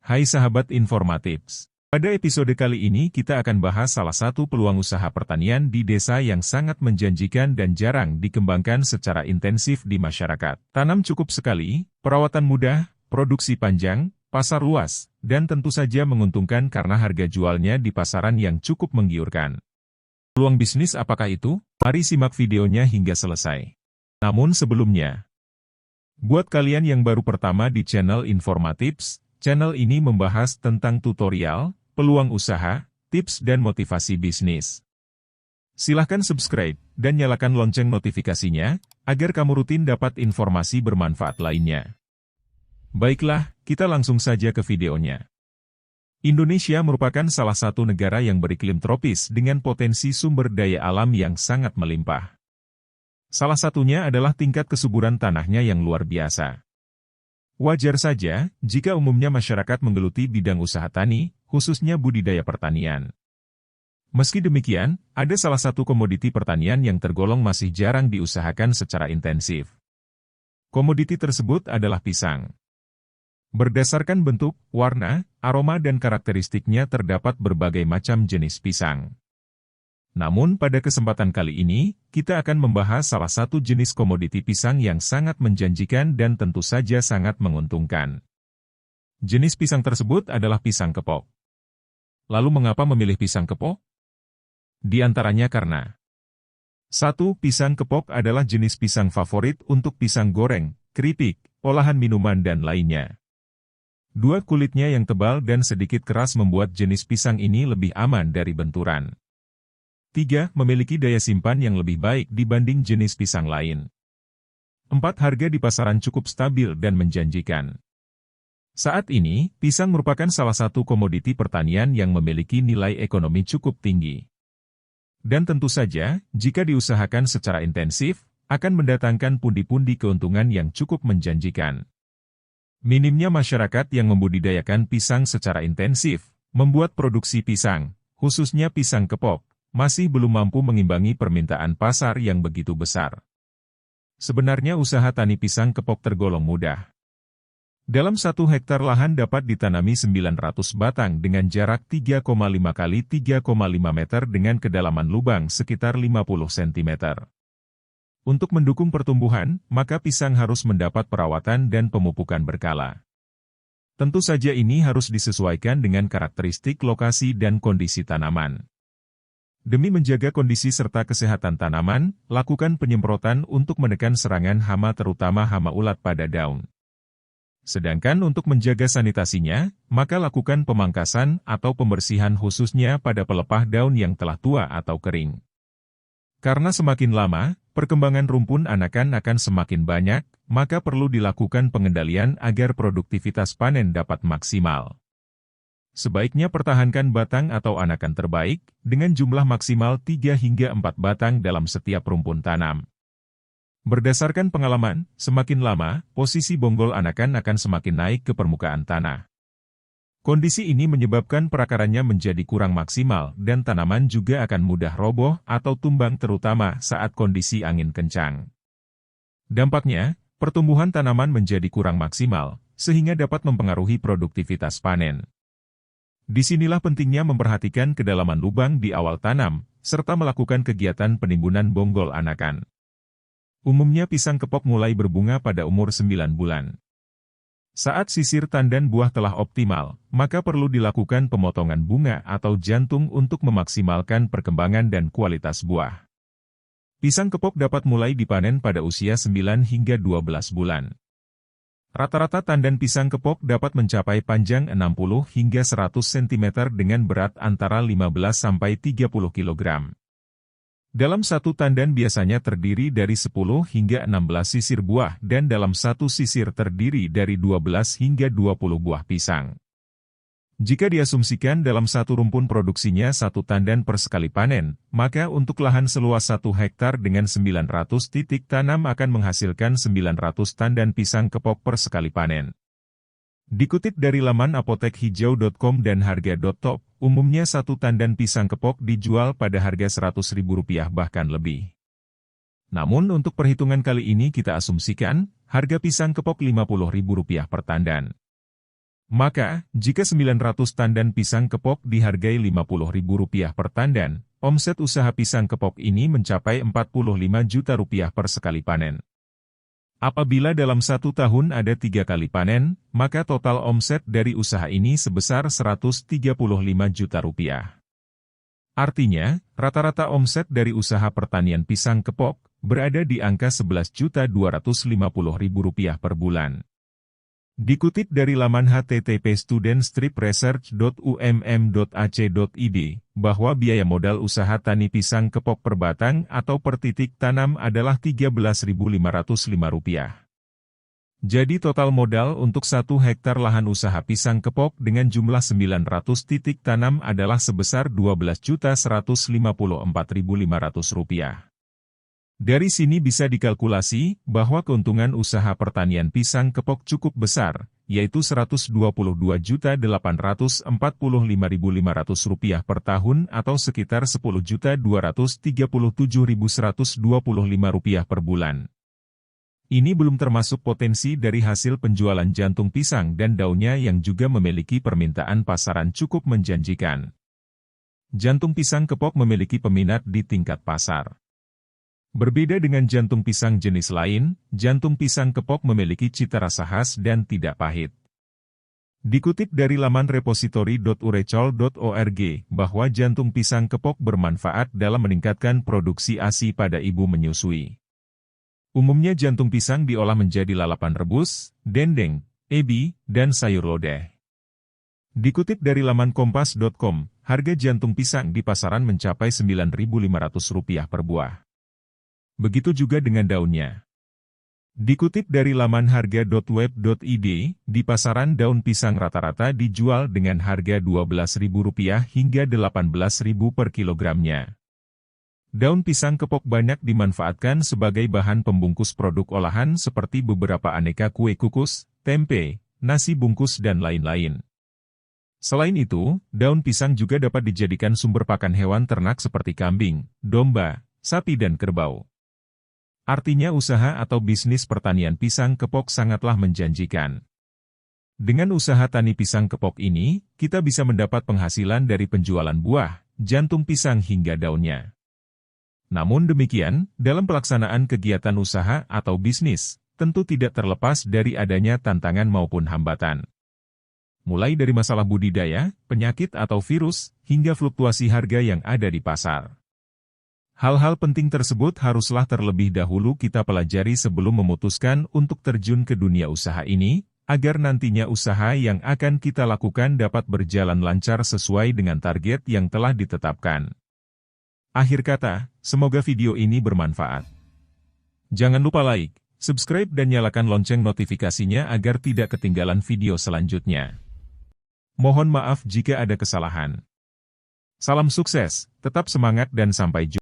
Hai sahabat Informatips. Pada episode kali ini kita akan bahas salah satu peluang usaha pertanian di desa yang sangat menjanjikan dan jarang dikembangkan secara intensif di masyarakat. Tanam cukup sekali, perawatan mudah, produksi panjang, pasar luas, dan tentu saja menguntungkan karena harga jualnya di pasaran yang cukup menggiurkan. Peluang bisnis apakah itu? Mari simak videonya hingga selesai. Namun sebelumnya, buat kalian yang baru pertama di channel Informatips, channel ini membahas tentang tutorial, peluang usaha, tips dan motivasi bisnis. Silahkan subscribe dan nyalakan lonceng notifikasinya, agar kamu rutin dapat informasi bermanfaat lainnya. Baiklah, kita langsung saja ke videonya. Indonesia merupakan salah satu negara yang beriklim tropis dengan potensi sumber daya alam yang sangat melimpah. Salah satunya adalah tingkat kesuburan tanahnya yang luar biasa. Wajar saja, jika umumnya masyarakat menggeluti bidang usaha tani, khususnya budidaya pertanian. Meski demikian, ada salah satu komoditi pertanian yang tergolong masih jarang diusahakan secara intensif. Komoditi tersebut adalah pisang. Berdasarkan bentuk, warna, aroma dan karakteristiknya terdapat berbagai macam jenis pisang. Namun pada kesempatan kali ini, kita akan membahas salah satu jenis komoditi pisang yang sangat menjanjikan dan tentu saja sangat menguntungkan. Jenis pisang tersebut adalah pisang kepok. Lalu mengapa memilih pisang kepok? Di antaranya karena 1. Pisang kepok adalah jenis pisang favorit untuk pisang goreng, keripik, olahan minuman dan lainnya. 2. Kulitnya yang tebal dan sedikit keras membuat jenis pisang ini lebih aman dari benturan. 3. Memiliki daya simpan yang lebih baik dibanding jenis pisang lain. 4. Harga di pasaran cukup stabil dan menjanjikan. Saat ini, pisang merupakan salah satu komoditi pertanian yang memiliki nilai ekonomi cukup tinggi. Dan tentu saja, jika diusahakan secara intensif, akan mendatangkan pundi-pundi keuntungan yang cukup menjanjikan. Minimnya masyarakat yang membudidayakan pisang secara intensif, membuat produksi pisang, khususnya pisang kepok, masih belum mampu mengimbangi permintaan pasar yang begitu besar. Sebenarnya usaha tani pisang kepok tergolong mudah. Dalam 1 hektar lahan dapat ditanami 900 batang dengan jarak 3,5 kali 3,5 meter dengan kedalaman lubang sekitar 50 cm. Untuk mendukung pertumbuhan, maka pisang harus mendapat perawatan dan pemupukan berkala. Tentu saja ini harus disesuaikan dengan karakteristik lokasi dan kondisi tanaman. Demi menjaga kondisi serta kesehatan tanaman, lakukan penyemprotan untuk menekan serangan hama terutama hama ulat pada daun. Sedangkan untuk menjaga sanitasinya, maka lakukan pemangkasan atau pembersihan khususnya pada pelepah daun yang telah tua atau kering. Karena semakin lama, perkembangan rumpun anakan akan semakin banyak, maka perlu dilakukan pengendalian agar produktivitas panen dapat maksimal. Sebaiknya pertahankan batang atau anakan terbaik, dengan jumlah maksimal 3 hingga 4 batang dalam setiap rumpun tanam. Berdasarkan pengalaman, semakin lama, posisi bonggol anakan akan semakin naik ke permukaan tanah. Kondisi ini menyebabkan perakarannya menjadi kurang maksimal dan tanaman juga akan mudah roboh atau tumbang terutama saat kondisi angin kencang. Dampaknya, pertumbuhan tanaman menjadi kurang maksimal, sehingga dapat mempengaruhi produktivitas panen. Disinilah pentingnya memperhatikan kedalaman lubang di awal tanam, serta melakukan kegiatan penimbunan bonggol anakan. Umumnya pisang kepok mulai berbunga pada umur 9 bulan. Saat sisir tandan buah telah optimal, maka perlu dilakukan pemotongan bunga atau jantung untuk memaksimalkan perkembangan dan kualitas buah. Pisang kepok dapat mulai dipanen pada usia 9 hingga 12 bulan. Rata-rata tandan pisang kepok dapat mencapai panjang 60 hingga 100 cm dengan berat antara 15 sampai 30 kg. Dalam satu tandan biasanya terdiri dari 10 hingga 16 sisir buah dan dalam satu sisir terdiri dari 12 hingga 20 buah pisang. Jika diasumsikan dalam satu rumpun produksinya satu tandan per sekali panen, maka untuk lahan seluas 1 hektar dengan 900 titik tanam akan menghasilkan 900 tandan pisang kepok per sekali panen. Dikutip dari laman apotekhijau.com dan harga.top, umumnya satu tandan pisang kepok dijual pada harga Rp100.000 bahkan lebih. Namun untuk perhitungan kali ini kita asumsikan, harga pisang kepok Rp50.000 per tandan. Maka, jika 900 tandan pisang kepok dihargai Rp50.000 per tandan, omset usaha pisang kepok ini mencapai Rp45 juta per sekali panen. Apabila dalam 1 tahun ada 3 kali panen, maka total omset dari usaha ini sebesar Rp135 juta. Artinya, rata-rata omset dari usaha pertanian pisang kepok berada di angka Rp11.250.000 per bulan. Dikutip dari laman http://studentstreetresearch.umm.ac.id, bahwa biaya modal usaha tani pisang kepok per batang atau per titik tanam adalah Rp13.505. Jadi total modal untuk 1 hektar lahan usaha pisang kepok dengan jumlah 900 titik tanam adalah sebesar Rp12.154.500. Dari sini bisa dikalkulasi bahwa keuntungan usaha pertanian pisang kepok cukup besar, yaitu Rp122.845.500 per tahun atau sekitar Rp10.237.125 per bulan. Ini belum termasuk potensi dari hasil penjualan jantung pisang dan daunnya yang juga memiliki permintaan pasaran cukup menjanjikan. Jantung pisang kepok memiliki peminat di tingkat pasar. Berbeda dengan jantung pisang jenis lain, jantung pisang kepok memiliki cita rasa khas dan tidak pahit. Dikutip dari laman repository.urecol.org, bahwa jantung pisang kepok bermanfaat dalam meningkatkan produksi ASI pada ibu menyusui. Umumnya jantung pisang diolah menjadi lalapan rebus, dendeng, ebi, dan sayur lodeh. Dikutip dari laman kompas.com, harga jantung pisang di pasaran mencapai Rp9.500 per buah. Begitu juga dengan daunnya. Dikutip dari laman harga.web.id, di pasaran daun pisang rata-rata dijual dengan harga Rp12.000 hingga Rp18.000 per kilogramnya. Daun pisang kepok banyak dimanfaatkan sebagai bahan pembungkus produk olahan seperti beberapa aneka kue kukus, tempe, nasi bungkus dan lain-lain. Selain itu, daun pisang juga dapat dijadikan sumber pakan hewan ternak seperti kambing, domba, sapi dan kerbau. Artinya usaha atau bisnis pertanian pisang kepok sangatlah menjanjikan. Dengan usaha tani pisang kepok ini, kita bisa mendapat penghasilan dari penjualan buah, jantung pisang hingga daunnya. Namun demikian, dalam pelaksanaan kegiatan usaha atau bisnis, tentu tidak terlepas dari adanya tantangan maupun hambatan. Mulai dari masalah budidaya, penyakit atau virus, hingga fluktuasi harga yang ada di pasar. Hal-hal penting tersebut haruslah terlebih dahulu kita pelajari sebelum memutuskan untuk terjun ke dunia usaha ini, agar nantinya usaha yang akan kita lakukan dapat berjalan lancar sesuai dengan target yang telah ditetapkan. Akhir kata, semoga video ini bermanfaat. Jangan lupa like, subscribe dan nyalakan lonceng notifikasinya agar tidak ketinggalan video selanjutnya. Mohon maaf jika ada kesalahan. Salam sukses, tetap semangat dan sampai jumpa.